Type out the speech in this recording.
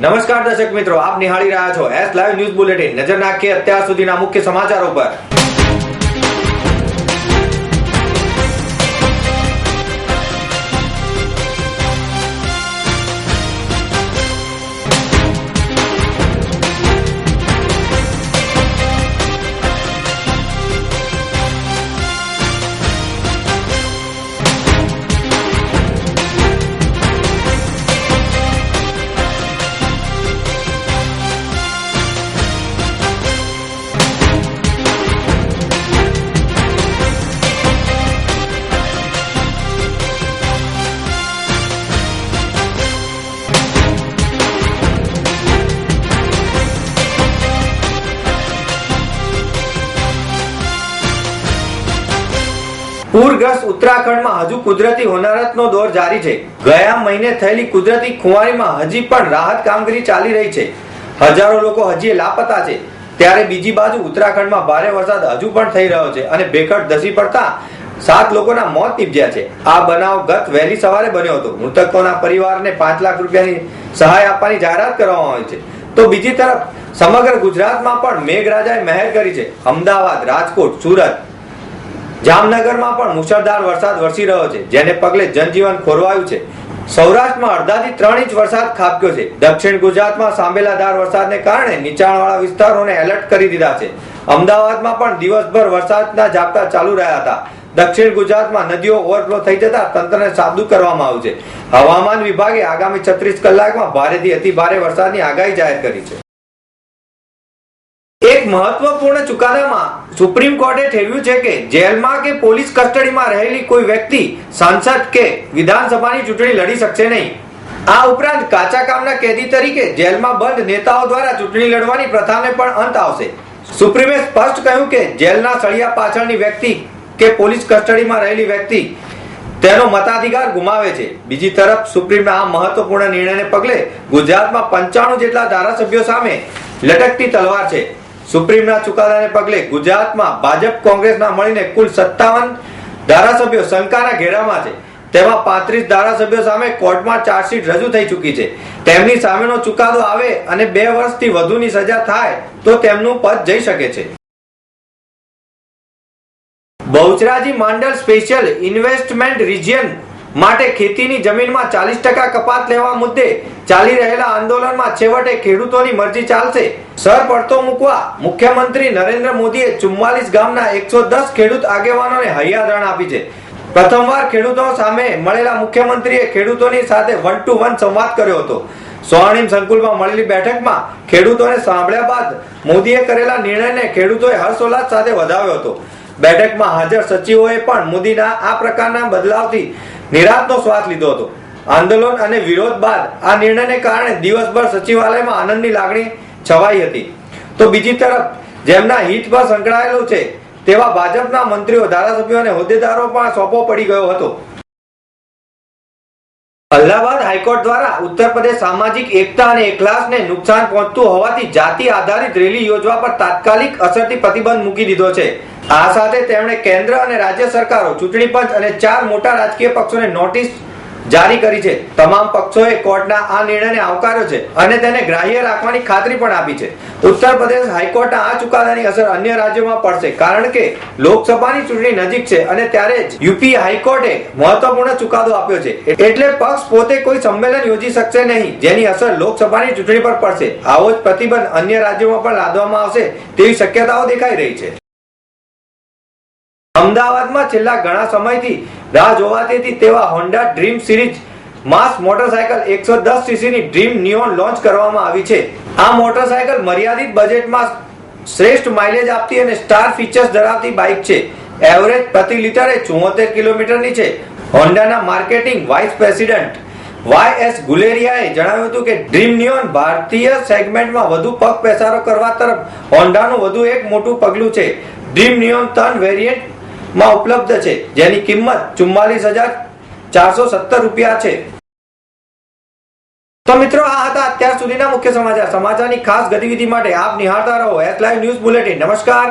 નમસ્કાર દર્શક મિત્રો, આપ નિહાળી રહ્યા છો એસ લાઈવ ન્યૂઝ બુલેટિન। નજર નાખીએ અત્યાર સુધીના મુખ્ય સમાચારો પર। પૂરગ્રસ્ત ઉત્તરાખંડમાં હજુ કુદરતી હોનારતનો દોર જારી છે। ગયા મહિને થયેલી કુદરતી ખુવારીમાં હજી પણ રાહત કામગીરી ચાલી રહી છે। હજારો લોકો હજી લાપતા છે। ત્યારે બીજી બાજુ ઉત્તરાખંડમાં ભારે વરસાદ હજુ પણ થઈ રહ્યો છે અને ભેખડ ધસી પડતા 7 લોકોના મોત નીપજ્યા છે। આ બનાવ ગત વહેલી સવારે બન્યો હતો। મૃતકોના પરિવારને 5 લાખ રૂપિયાની સહાય આપવાની જાહેરાત કરવામાં આવી છે। તો બીજી તરફ સમગ્ર ગુજરાતમાં પણ મેઘરાજાએ મહેર કરી છે। અમદાવાદ, રાજકોટ, સુરત, જામનગરમાં પણ મુશળધાર વરસાદ વરસી રહ્યો છે, જેને પગલે જનજીવન ખોરવાયું છે। સૌરાષ્ટ્રમાં અડધાથી 3 ઇંચ વરસાદ ખાબક્યો છે। દક્ષિણ ગુજરાતમાં સાંભેલાધાર વરસાદને કારણે નીચાણવાળા વિસ્તારોને એલર્ટ કરી દીધા છે। અમદાવાદમાં પણ દિવસભર વરસાદના ઝાપટા ચાલુ રહ્યા હતા। દક્ષિણ ગુજરાતમાં નદીઓ ઓવરફ્લો થઈ જતા તંત્રને સાબદું કરવામાં આવ્યું છે। હવામાન વિભાગે આગામી 36 કલાકમાં ભારેથી અતિ ભારે વરસાદની આગાહી જાહેર કરી છે। એક મહત્વપૂર્ણ ચુકાદામાં સુપ્રીમ કોર્ટે ઠેરવ્યું છે કે જેલમાં કે પોલીસ કસ્ટડીમાં રહેલી કોઈ વ્યક્તિ સાંસદ કે વિધાનસભાની ચૂંટણી લડી શકશે નહીં। આ ઉપરાંત કાચા કામના કેદી તરીકે જેલમાં બંધ નેતાઓ દ્વારા ચૂંટણી લડવાની પ્રથાને પણ અંત આવશે। સુપ્રીમે સ્પષ્ટ કહ્યું કે જેલના સળિયા પાછળની વ્યક્તિ કે પોલીસ કસ્ટડીમાં રહેલી વ્યક્તિ તેનો મતાધિકાર ગુમાવે છે। બીજી તરફ સુપ્રીમના આ મહત્વપૂર્ણ નિર્ણયને પગલે ગુજરાતમાં 95 જેટલા ધારાસભ્યો સામે લટકતી તલવાર છે। સુપ્રીમના ચુકાદાને પગલે ગુજરાતમાં ભાજપ કોંગ્રેસના મળીને કુલ 57 ધારાસભ્યો શંકાના ઘેરામાં છે। તેમાં 35 ધારાસભ્યો સામે કોર્ટમાં ચાર્જશીટ રજૂ થઈ ચૂકી છે। તેમની સામેનો ચુકાદો આવે અને 2 વર્ષથી વધુની સજા થાય તો તેમનું પદ જઈ શકે છે। Bahucharaji Mandal special investment region માટે ખેતીની જમીનમાં 40% કપાત લેવા મુદ્દે ચાલી રહેલા આંદોલનમાં છેવટે ખેડૂતોની મરજી ચાલશે। સર પડતો મૂકવા મુખ્યમંત્રી નરેન્દ્ર મોદીએ 44 ગામના 110 ખેડૂત આગેવાનોને હૈયાદરણ આપી છે। પ્રથમવાર ખેડૂતો સામે મળેલા મુખ્યમંત્રીએ ખેડૂતોની સાથે 1-to-1 સંવાદ કર્યો હતો। સ્વર્ણિમ સંકુલમાં મળેલી બેઠકમાં ખેડૂતોને સાંભળ્યા બાદ મોદીએ કરેલા નિર્ણયને ખેડૂતોએ હર્ષોલ્લાસ સાથે વધાવ્યો હતો। બેઠકમાં હાજર સચિવોએ પણ મોદીના આ પ્રકારના બદલાવથી નિરાશનો શ્વાસ લીધો હતો। આંદોલન અને વિરોધ બાદ આ નિર્ણયને કારણે દિવસભર સચિવાલયમાં આનંદની લાગણી છવાઈ હતી। તો બીજી તરફ જેમના હિત પર સંકળાયેલું છે તેવા ભાજપના મંત્રીઓ, ધારાસભ્યો અને હોદ્દેદારો પણ સોંપો પડી ગયો હતો। અલ્હાબાદ હાઈકોર્ટ દ્વારા ઉત્તર પ્રદેશ સામાજિક એકતા અને એકલાસને નુકસાન પહોંચતું હોવાથી જાતિ આધારિત રેલી યોજવા પર તાત્કાલિક અસરથી પ્રતિબંધ મૂકી દીધો છે। આ સાથે તેમણે કેન્દ્ર અને રાજ્ય સરકારો, ચૂંટણી પંચ અને 4 મોટા રાજકીય પક્ષોને નોટિસ જારી કરી છે। તમામ પક્ષોએ કોર્ટના આ નિર્ણયને આવકાર્યો છે અને તેને ગ્રાહ્ય રાખવાની ખાતરી પણ આપી છે। ઉત્તર પ્રદેશ હાઈકોર્ટના આ ચુકાદાની અસર અન્ય રાજ્યોમાં પડશે, કારણ કે લોકસભાની ચૂંટણી નજીક છે અને ત્યારે જ યુપી હાઈકોર્ટે મહત્વપૂર્ણ ચુકાદો આપ્યો છે। એટલે પક્ષ પોતે કોઈ સંમેલન યોજી શકશે નહીં, જેની અસર લોકસભાની ચૂંટણી પર પડશે। આવો જ પ્રતિબંધ અન્ય રાજ્યોમાં પણ લાદવામાં આવશે તેવી શક્યતાઓ દેખાઈ રહી છે। અમદાવાદમાં છેલ્લા ઘણા સમયથી રાહ જોવાતી હતી તેવા હોન્ડા ડ્રીમ સિરીઝ માસ મોટરસાયકલ 110 સીસીની ડ્રીમ નિયોન લોન્ચ કરવામાં આવી છે। આ મોટરસાયકલ મર્યાદિત બજેટમાં શ્રેષ્ઠ માઇલેજ આપતી અને સ્ટાર ફીચર્સ ધરાવતી બાઇક છે। એવરેજ પ્રતિ લિટરે 74 કિલોમીટરની છે। હોન્ડાના માર્કેટિંગ વાઇસ પ્રેસિડેન્ટ YS ગુલેરિયાએ જણાવ્યું હતું કે ડ્રીમ નિયોન ભારતીય સેગમેન્ટમાં વધુ પગ પેસારો કરવા તરફ હોન્ડાનું વધુ એક મોટું પગલું છે। ડ્રીમ નિયોન 3 વેરિયન્ટ માં ઉપલબ્ધ છે, જેની કિંમત 44,470 રૂપિયા છે। તો મિત્રો, આ હતા અત્યાર સુધીના મુખ્ય સમાચાર। સમાચારની ખાસ ગતિવિધિ માટે આપ નિહાળતા રહો એસ લાઈવ ન્યૂઝ બુલેટિન। નમસ્કાર।